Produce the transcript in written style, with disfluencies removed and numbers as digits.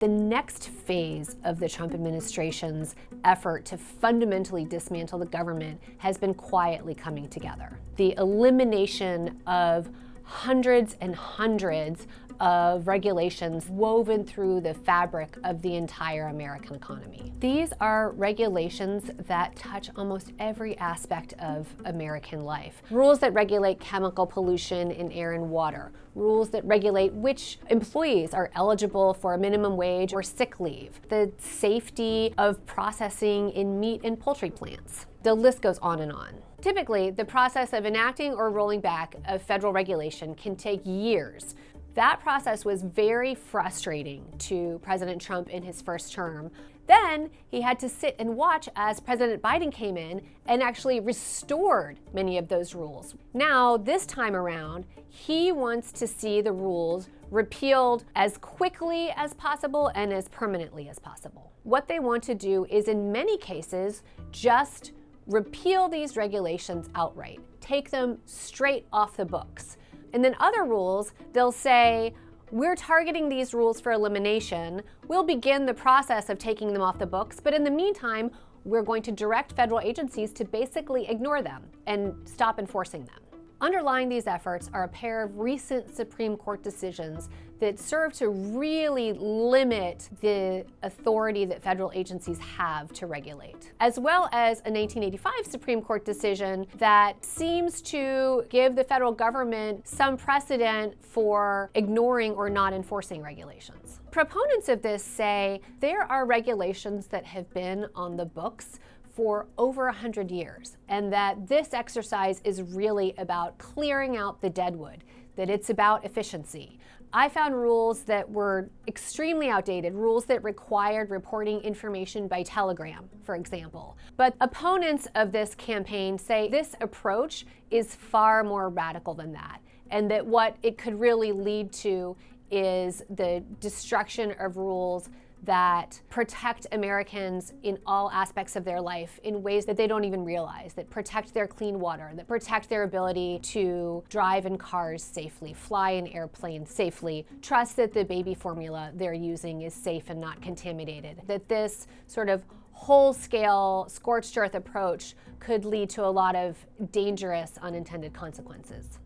The next phase of the Trump administration's effort to fundamentally dismantle the government has been quietly coming together. The elimination of hundreds and hundreds of regulations woven through the fabric of the entire American economy. These are regulations that touch almost every aspect of American life. Rules that regulate chemical pollution in air and water. Rules that regulate which employees are eligible for a minimum wage or sick leave. The safety of processing in meat and poultry plants. The list goes on and on. Typically, the process of enacting or rolling back a federal regulation can take years. That process was very frustrating to President Trump in his first term. Then he had to sit and watch as President Biden came in and actually restored many of those rules. Now, this time around, he wants to see the rules repealed as quickly as possible and as permanently as possible. What they want to do is, in many cases, just repeal these regulations outright, take them straight off the books. And then other rules, they'll say, we're targeting these rules for elimination. We'll begin the process of taking them off the books, but in the meantime, we're going to direct federal agencies to basically ignore them and stop enforcing them. Underlying these efforts are a pair of recent Supreme Court decisions that serve to really limit the authority that federal agencies have to regulate, as well as a 1985 Supreme Court decision that seems to give the federal government some precedent for ignoring or not enforcing regulations. Proponents of this say there are regulations that have been on the books for over 100 years, and that this exercise is really about clearing out the deadwood, that it's about efficiency. I found rules that were extremely outdated, rules that required reporting information by telegram, for example. But opponents of this campaign say this approach is far more radical than that, and that what it could really lead to is the destruction of rules that protect Americans in all aspects of their life in ways that they don't even realize, that protect their clean water, that protect their ability to drive in cars safely, fly in airplanes safely, trust that the baby formula they're using is safe and not contaminated, that this sort of whole-scale scorched earth approach could lead to a lot of dangerous unintended consequences.